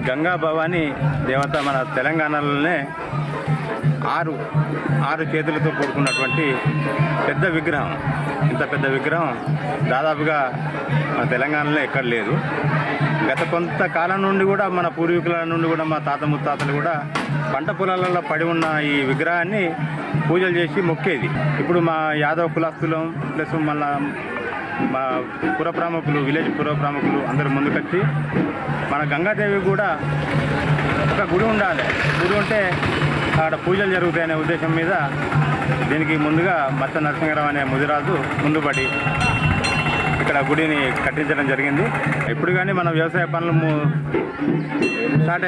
గంగా భవాని దేవత మన తెలంగాణలోనే ఆరు చేతులతో కూడుకున్నటువంటి పెద్ద విగ్రహం. ఇంత పెద్ద విగ్రహం దాదాపుగా మన తెలంగాణలో ఎక్కడ లేదు. గత కొంతకాలం నుండి కూడా మన పూర్వీకుల నుండి కూడా మా తాత ముత్తాతలు కూడా పంట పొలాలలో పడి ఉన్న ఈ విగ్రహాన్ని పూజలు చేసి మొక్కేది. ఇప్పుడు మా యాదవ కులస్తులం ప్లస్ మళ్ళా మా పురప్రాముఖులు, విలేజ్ పురప్రాముఖులు అందరూ ముందుకొచ్చి మన గంగాదేవి కూడా ఒక గుడి ఉండాలి, గుడి ఉంటే అక్కడ పూజలు జరుగుతాయనే ఉద్దేశం మీద దీనికి ముందుగా మత్త నరసింహరావు అనే ముదిరాజు ముందుపడి ఇక్కడ గుడిని కట్టించడం జరిగింది. ఇప్పుడు కానీ మన వ్యవసాయ పనులు స్టార్ట్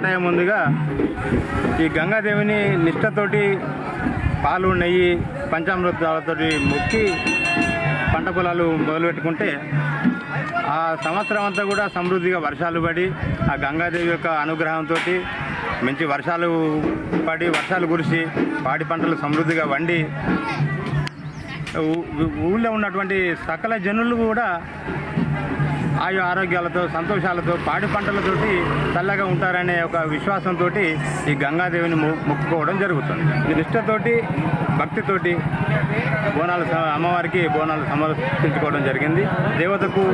అయ్యే ముందుగా ఈ గంగాదేవిని నిష్ఠతోటి పాలు, నెయ్యి, పంచామృతాలతో మొక్కి పంట పొలాలు మొదలుపెట్టుకుంటే ఆ సంవత్సరం అంతా కూడా సమృద్ధిగా వర్షాలు పడి ఆ గంగాదేవి యొక్క అనుగ్రహంతో మంచి వర్షాలు పడి వర్షాలు కురిసి పాడి పంటలు సమృద్ధిగా వండి ఊళ్ళో ఉన్నటువంటి సకల జనులు కూడా ఆయు ఆరోగ్యాలతో సంతోషాలతో పాడి పంటలతోటి చల్లగా ఉంటారనే ఒక విశ్వాసంతో ఈ గంగాదేవిని మొక్కుకోవడం జరుగుతుంది. ఈ నిష్ఠతోటి భక్తితోటి అమ్మవారికి బోనాలు సమర్పించుకోవడం జరిగింది. దేవతకు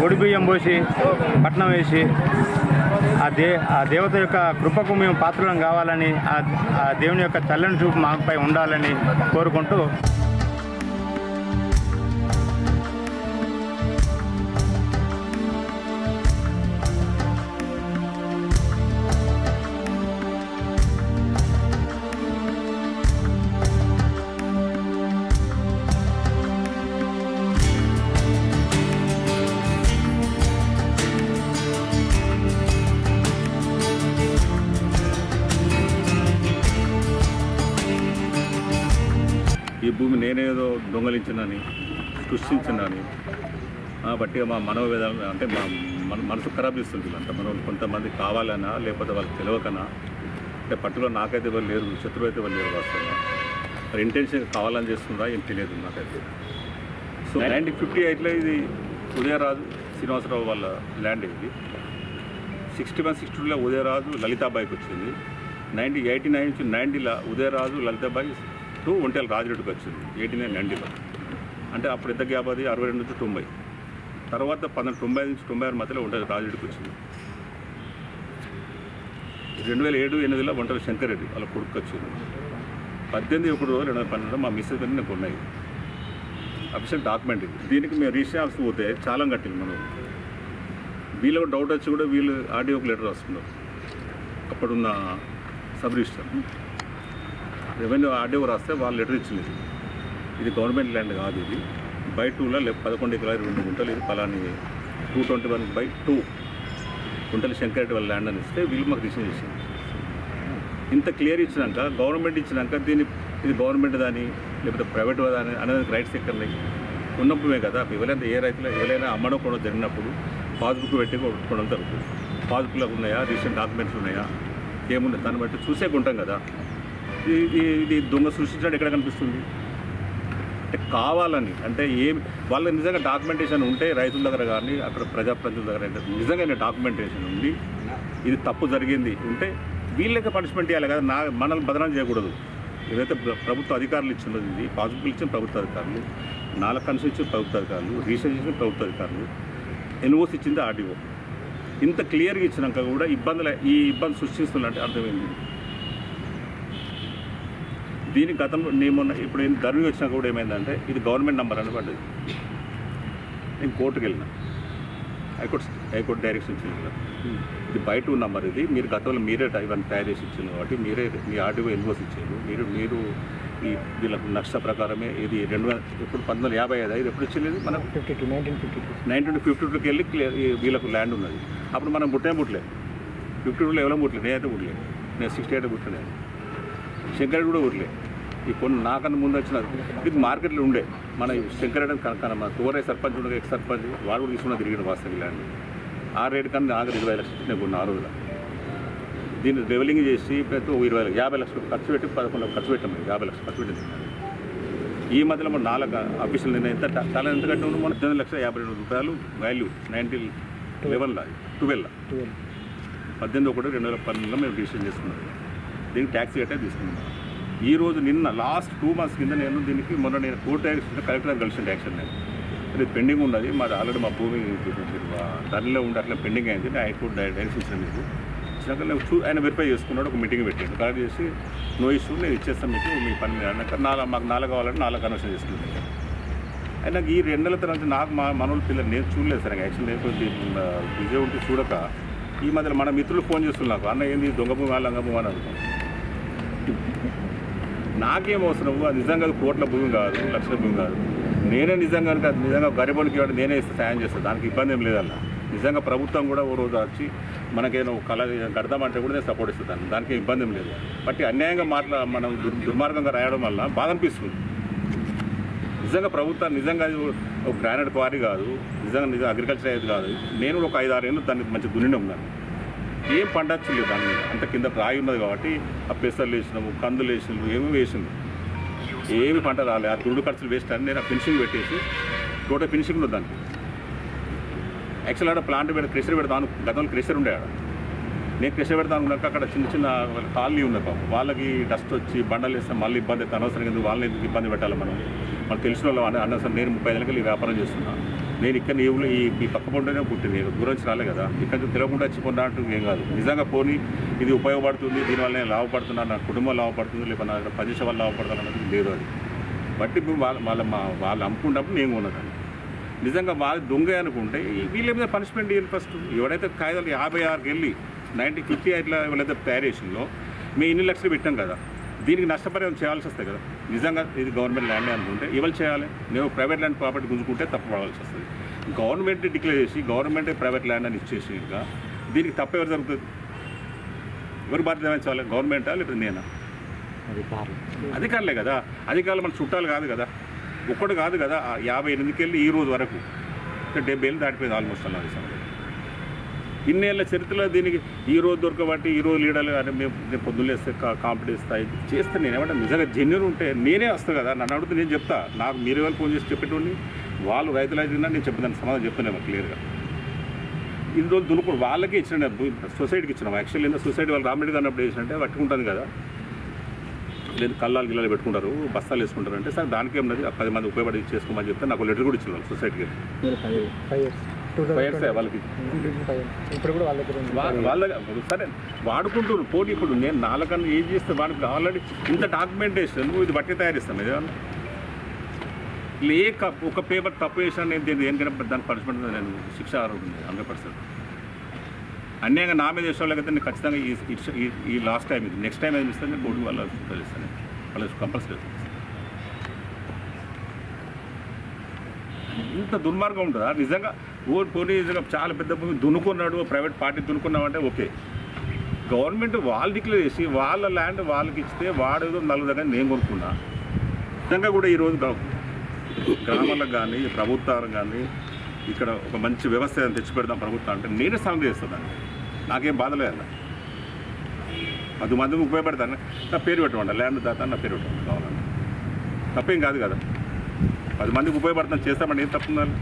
ఒడిబియ్యం పోసి పట్నం వేసి ఆ దేవత యొక్క కృపకు మేము పాత్రలం కావాలని, ఆ దేవుని యొక్క చల్లని చూపు మాపై ఉండాలని కోరుకుంటూ ఈ భూమి నేనేదో దొంగలించినని, సృష్టించినని బట్టి మా మనోవేదన అంటే మన మనసు ఖరాబ్ చేస్తుంది. అంత మనం కొంతమంది కావాలన్నా లేకపోతే వాళ్ళకి తెలియకనా, అంటే పట్టులో నాకైతే వాళ్ళు లేరు, శత్రువు అయితే వాళ్ళు లేరు. వాస్తవంగా మరి ఇంటెన్షన్ కావాలని చేస్తుందా ఏం తెలియదు నాకైతే. సో 1958లో ఇది ఉదయరాజు శ్రీనివాసరావు వాళ్ళ ల్యాండ్. ఇది 61-62లో ఉదయరాజు లలితాబాయికి వచ్చింది. 1989 నుంచి 90లో ఉదయరాజు లలితాబాయి ఒంటేల రాజిరెడ్డికి వచ్చింది. 89-90లో అంటే అప్పుడు ఎంత గ్యాప్ అది 62 నుంచి 90. తర్వాత 1990 నుంచి 96 మధ్యలో ఒంటేల రాజిరెడ్డికి వచ్చింది. 2007-8లో ఒంటేల శంకరెడ్డి వాళ్ళ కొడుకు వచ్చింది. 18-1-2012 మా మిస్సెస్ పని నాకు ఉన్నాయి. అఫీషియల్ డాక్యుమెంట్ ఇది. దీనికి మేము రిజిస్టర్ ఆఫీస్ పోతే చాలా కట్టింది. మనం వీళ్ళకు డౌట్ వచ్చి కూడా వీళ్ళు ఆర్డీఓకి లెటర్ రాస్తున్నారు. అప్పుడున్న సబ్ రిజిస్టర్ రెవెన్యూ ఆర్డీఓ రాస్తే వాళ్ళు లెటర్ ఇచ్చింది. ఇది గవర్నమెంట్ ల్యాండ్ కాదు, ఇది బై 2లో 11 ఎకరాలు 2 గుంటలు, ఇది పలాని 221/2 గుంటలు శంకరెడ్డి వాళ్ళ ల్యాండ్ అని ఇస్తే వీళ్ళు మాకు రిజిస్టర్ చేసింది. ఇంత క్లియర్ ఇచ్చినాక, గవర్నమెంట్ ఇచ్చినాక ఇది గవర్నమెంట్ దాని లేకపోతే ప్రైవేట్ దాని అనేది రైట్స్ ఎక్కర్లే ఉన్నప్పుడే కదా. ఎవరైనా ఏ రైతులు ఎవరైనా అమ్మడం కూడా జరిగినప్పుడు పాస్బుక్ పెట్టి కొట్టుకోవడం జరుగుతుంది. పాస్బుక్లో ఉన్నాయా, రీసెంట్ డాక్యుమెంట్స్ ఉన్నాయా, ఏమున్నాయి దాన్ని బట్టి చూసే ఉంటాం కదా. ఇది దొంగ సృష్టించడం ఎక్కడ కనిపిస్తుంది? అంటే కావాలని, అంటే వాళ్ళ నిజంగా డాక్యుమెంటేషన్ ఉంటే రైతుల దగ్గర కానీ అక్కడ ప్రజాప్రతినిధుల దగ్గర నిజంగా డాక్యుమెంటేషన్ ఉండి ఇది తప్పు జరిగింది ఉంటే వీళ్ళకి పనిష్మెంట్ ఇవ్వాలి కదా. మనల్ని బదనాలు చేయకూడదు. ఏదైతే ప్రభుత్వ అధికారులు ఇచ్చినది, ఇది పాస్బుక్లు ఇచ్చిన ప్రభుత్వ అధికారులు, 4 కన్సెషన్ ఇచ్చిన ప్రభుత్వ అధికారులు, రీసెర్చ్ ఇచ్చిన ప్రభుత్వ అధికారులు, ఎన్ఓసి ఇచ్చింది ఆర్డీఓ. ఇంత క్లియర్గా ఇచ్చినాక కూడా ఈ ఇబ్బంది సృష్టిస్తున్నట్టు అర్థమైంది. దీని గతంలో నేను ఇప్పుడు ధర్మీ వచ్చినా కూడా ఏమైందంటే ఇది గవర్నమెంట్ నెంబర్ అని పడ్డది. నేను కోర్టుకు వెళ్ళిన, హైకోర్టు డైరెక్షన్ ఇచ్చింది. ఇది బై 2 నెంబర్, ఇది మీరు గతంలో మీరే ఇవన్నీ తయారు చేసి ఇచ్చింది కాబట్టి మీరే మీ ఆర్డీఓ ఎన్ఓసి ఇచ్చారు. మీరు ఈ వీళ్ళకు నష్ట ప్రకారమే ఇది 1955 ఇది ఎప్పుడు ఇచ్చింది? ఇది మనకు 1952కి వెళ్ళి వీళ్ళకు ల్యాండ్ ఉన్నది. అప్పుడు మనం పుట్టలే 52లో ఎవరో పుట్టలేదు. నేనైతే పుట్టలేదు, నేను 68 పుట్టినాను. శంకరెడ్డి కూడా ఊర్లే. ఈ కొన్ని నాకన్నా ముందు వచ్చిన ఇది మార్కెట్లో ఉండే మన శంకరెడ్డి కనుక మన తోరే సర్పంచ్ ఉండగా ఎక్స్ సర్పంచ్ వాడు కూడా తీసుకున్న తిరిగిన వాస్తవం ల్యాండ్. ఆ రేటు కన్నా నాకు 20 లక్షలు నేను కొన్ని 6 రోజులు. దీన్ని లెవెలింగ్ చేసి ప్రతి 50 లక్షలు ఖర్చు పెట్టి 11 ఖర్చు పెట్టాము. 50 లక్షలు ఖర్చు పెట్టింది. ఈ మధ్యలో మన 4 ఆఫీసులు నిన్న ఎంత చాలా ఎంత కట్టిన మన 18,52,000 వాల్యూ 90 11 18/1/2012 మేము డిసిషన్ చేసుకున్నాం. దీనికి ట్యాక్స్ కట్టే తీసుకున్నాం. ఈ రోజు నిన్న లాస్ట్ 2 months కింద మొన్న నేను కోర్టు కలెక్టర్ గారు కలిసిన యాక్షన్ నేను అది పెండింగ్ ఉన్నది. మాది ఆల్రెడీ మా భూమి ధరలో ఉండి అట్లా పెండింగ్ అయింది. హైకోర్టు డైరెక్షన్ ఇచ్చిన మీకు ఇచ్చినాక ఆయన వెరిఫై చేసుకున్నాడు. ఒక మీటింగ్ పెట్టాడు. కలెక్ట్ చేసి నో ఇష్యూ నేను ఇచ్చేస్తాను మీకు మీ పని మీద అన్నాక మాకు 4 కావాలంటే 4 కన్వర్షన్ చేసుకున్నాను. అయినా ఈ 2 నెలల తర్వాత నాకు మనోళ్ళ పిల్లలు నేను చూడలేదు సార్. యాక్షన్ లేకపోతే విజయ్ ఉంటే చూడక ఈ మధ్యలో మన మిత్రులు ఫోన్ చేస్తున్నారు నాకు, అన్న ఏంది దొంగ భూమి లంగ భూమి అని అనుకున్నాను. నాకేం అవసరం, అది నిజంగా కోట్ల భూమి కాదు, లక్షల భూమి కాదు. నేనే నిజంగా గరీబునికి ఇవ్వడం నేనే ఇస్తే సాయం చేస్తాను. దానికి ఇబ్బంది ఏం లేదన్న. నిజంగా ప్రభుత్వం కూడా ఓ రోజు వచ్చి మనకేదో కళ కడదామంటే కూడా నేను సపోర్ట్ ఇస్తాను. దానికి ఇబ్బంది ఏం లేదు. బట్ అన్యాయంగా మనం దుర్మార్గంగా రాయడం వల్ల బాధ అనిపిస్తుంది. నిజంగా ప్రభుత్వం నిజంగా ఒక గ్రానైట్ క్వారీ కాదు, నిజంగా అగ్రికల్చర్ అయ్యేది కాదు. నేను కూడా ఒక 5-6 ఏళ్ళు దాన్ని మంచి దున్నినే ఉన్నాను. ఏం పండచ్చు దాని మీద అంత కింద రాయి ఉన్నది కాబట్టి ఆ పెసర్లు వేసినాము, కందులు వేసినాము, ఏమేమి వేసినాము, ఏమి పంట రాలేదు. ఆ తురుడు ఖర్చులు వేస్ట్ అని నేను ఆ ఫినిషింగ్ పెట్టేసి టోటల్ ఫినిషింగ్ ఉంది దానికి. యాక్చువల్ ఆడ ప్లాంట్ క్రెషర్ పెడతాను, గతంలో క్రెషర్ ఉండే ఆడ. నేను క్రెషర్ పెడతాను ఉన్నాక అక్కడ చిన్న కాలనీ ఉంది పాపం. వాళ్ళకి డస్ట్ వచ్చి బండలు వేస్తే మళ్ళీ ఇబ్బంది అయితే అనవసరంగా ఎందుకు వాళ్ళని ఎందుకు ఇబ్బంది పెట్టాలి మనకు తెలిసిన వాళ్ళు అనవసరం. నేను 35 ఏళ్ళకి వ్యాపారం చేస్తున్నాను. నేను ఇక్కడ ఈ ఊళ్ళో ఈ పక్క పొంటనే పుట్టింది, దూరం నుంచి రాలే కదా. ఇక్కడ తెలియకుండా వచ్చి పొందంటూ ఏం కాదు. నిజంగా పోనీ ఇది ఉపయోగపడుతుంది, దీనివల్ల నేను లాభపడుతున్నాను, నా కుటుంబం లాభపడుతుంది, లేకపోతే నా పనిచేసే వాళ్ళు లాభపడతాను అన్నది లేదు. అది బట్టి వాళ్ళు అమ్ముకున్నప్పుడు నేను ఉన్నదాన్ని. నిజంగా వాళ్ళు దొంగ అనుకుంటే వీళ్ళ మీద పనిష్మెంట్ ఇవ్వాలి ఫస్ట్. ఎవరైతే కాయిదాలు 56కి వెళ్ళి 1958లో ఎవరైతే తయారు చేసిందో మేము ఇన్ని లక్షలు పెట్టాం కదా, దీనికి నష్టపరిహారం చేయాల్సి వస్తుంది కదా. నిజంగా ఇది గవర్నమెంట్ ల్యాండ్ అనుకుంటే ఎవరు చేయాలి? నేను ప్రైవేట్ ల్యాండ్ ప్రాపర్టీ గుంజుకుంటే తప్పపడాల్సి వస్తుంది. గవర్నమెంట్ డిక్లేర్ చేసి గవర్నమెంటే ప్రైవేట్ ల్యాండ్ అని ఇచ్చేసి ఇంకా దీనికి తప్ప ఎవరు జరుగుతుంది? ఎవరు బాధ్యత వహించాలి? గవర్నమెంటా లేకపోతే నేనా? అధికారులే కదా. అధికారులు మన చుట్టాలు కాదు కదా, ఒక్కడు కాదు కదా. 58కి వెళ్ళి ఈ రోజు వరకు 70 ఏళ్ళు దాటిపోయింది ఆల్మోస్ట్ అన్నది సమయం. ఇన్నేళ్ళ చరిత్రలో దీనికి ఈ రోజు దొరకబట్టి ఈ రోజు లీడర్లు కానీ నేను పొద్దున్నేస్తే కాంపిటీస్ స్థాయి చేస్తే నేను ఏమంటే నిజంగా జెన్యున్ ఉంటే నేనే వస్తాను కదా. నన్ను అడిగితే నేను చెప్తా. నాకు మీరు వాళ్ళు ఫోన్ చేసి చెప్పేటోని వాళ్ళు రైతులు అడిగినా నేను చెప్పేదానికి సమాధానం చెప్తానేమో క్లియర్గా. ఇన్ని రోజులు దున్నుకుడు వాళ్ళకే ఇచ్చిన సొసైటీకి ఇచ్చినాం. యాక్చువల్లీ ఏంటో సొసైటీ వాళ్ళు రామిరెడ్డి గారు అప్పుడు వేసినట్టే పట్టుకుంటుంది కదా, లేదు కళ్ళాలు గిల్లాలు పెట్టుకుంటారు, బస్తాలు వేసుకుంటారు అంటే సార్ దానికి ఏమన్నది 10 మంది ఉపయోగపడి చేసుకోమని చెప్తే నాకు లెటర్ కూడా ఇచ్చిన వాళ్ళు సొసైటీకి. 5 years వాళ్ళకి ఇప్పుడు కూడా వాళ్ళ సరే వాడుకుంటారు పోటీ. ఇప్పుడు నేను 4 కన్నా ఏం చేస్తే వాడికి ఆల్రెడీ ఇంత డాక్యుమెంటేషన్ ఇది బట్టి తయారిస్తాను. ఏదన్నా ఒక పేపర్ తప్పు చేసినా నేను దేనికైనా దానికి పనిష్మెంట్ నేను శిక్ష ఉంటుంది 100%. అన్యాయంగా నా మీద చేసే వాళ్ళకైతే నేను ఖచ్చితంగా ఈ లాస్ట్ టైం ఇది నెక్స్ట్ టైం ఏమి ఇస్తాను నేను కోర్టు వాళ్ళ తెలుస్తాను వాళ్ళకి కంపల్సరీ. ఇంత దుర్మార్గం ఉంటుందా నిజంగా? పోనీ నిజంగా చాలా పెద్ద భూమి దున్నుకున్నాడు, ప్రైవేట్ పార్టీ దున్నుకున్నామంటే ఓకే. గవర్నమెంట్ వాళ్ళు డిక్లేర్ చేసి వాళ్ళ ల్యాండ్ వాళ్ళకి ఇస్తే వాడేదో 4 దగ్గర నేను కొనుక్కున్నా. నిజంగా కూడా ఈరోజు గ్రామాలకు కానీ ప్రభుత్వాలకు కానీ ఇక్కడ ఒక మంచి వ్యవస్థ తెచ్చి పెడదాం ప్రభుత్వం అంటే నేనే సాల్వ్ చేస్తాను. నాకేం బాధ లేదు. 10 మందికి ఉపయోగపడతాను. నా పేరు పెట్టమంట ల్యాండ్ దాతా నా పేరు పెట్టమంట కావాలని తప్పేం కాదు కదా. 10 మందికి ఉపయోగపడుతుంది చేస్తామంటే ఏం తప్పుండాలి?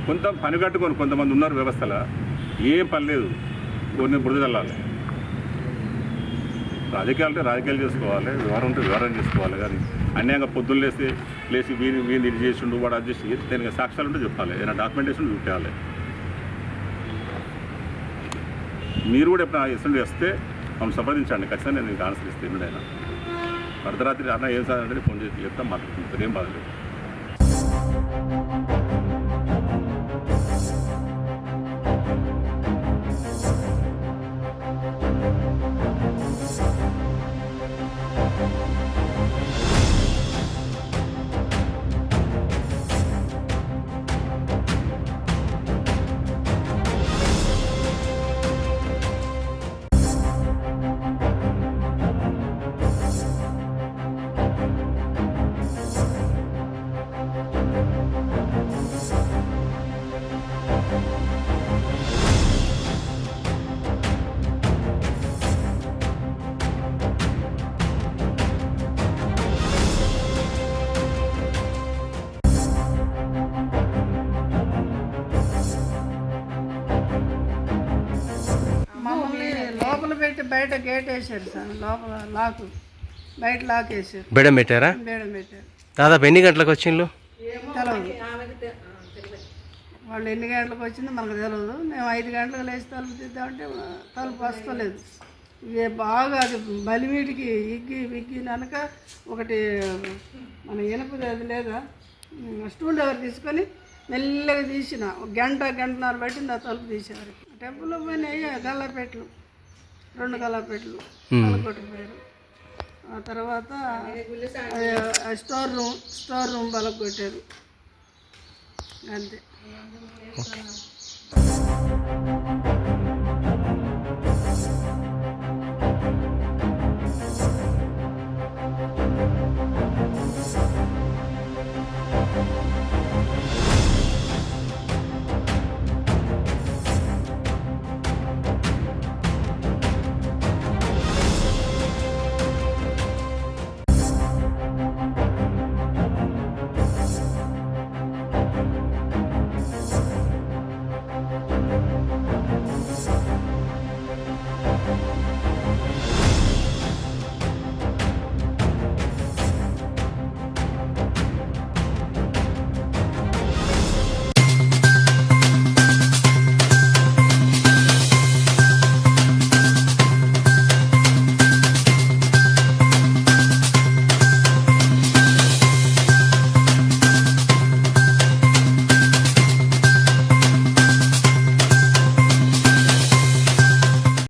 కొంత పని కట్టుకొని కొంతమంది ఉన్నారు వ్యవస్థలో ఏం పని లేదు, కొన్ని బురద చల్లాలి. రాజకీయాలు అంటే రాజకీయాలు చేసుకోవాలి, వివరం ఉంటే వివరం చేసుకోవాలి. కానీ అన్యాయంగా పొద్దున్న లేచి వీని ఇది చేసిండు వాడు అది చేసి దానికి సాక్ష్యాలు ఉంటే చెప్పాలి, ఏదైనా డాక్యుమెంటేషన్ చూపించాలి. మీరు కూడా ఎప్పుడు ఎస్ఎండి వస్తే మమ్మల్ని సంప్రదించండి, ఖచ్చితంగా నేను ఆన్సర్ ఇస్తాను. ఎన్నడైనా అర్ధరాత్రి అన్న ఏం సార్ అంటే ఫోన్ చేసి చెప్తాం, మాట్లాడుకుంటారు, ఏం బాధలేదు. లోపల పెట్టి బయట గేట్ వేసారు సార్, లోపల లాకు, బయట లాక్ వేసారు, బెడం పెట్టారా? బేడం పెట్టారు. దాదాపు ఎన్ని గంటలకు వచ్చిండ్రు? తెలియదు వాళ్ళు ఎన్ని గంటలకు వచ్చిందో మనకు తెలియదు. మేము 5 గంటలకు లేచి తలుపు తీద్దామంటే తలుపు వస్తలేదు. ఇవి బాగా అది బలిమీటికి విగ్గి కనుక ఒకటి మన ఇనుపది అది లేదా స్టూల్ ఎవరు తీసుకొని మెల్లగా తీసిన ఒక గంటన్నర బట్టి నా తలుపు తీసేవారు. టెంపుల్లో పోయినాయి గల్లాపెట్లు, 2 గల్లాపెట్లు పలకొట్టిపోయారు. ఆ తర్వాత స్టోర్ రూమ్ పలకొట్టారు అంతే.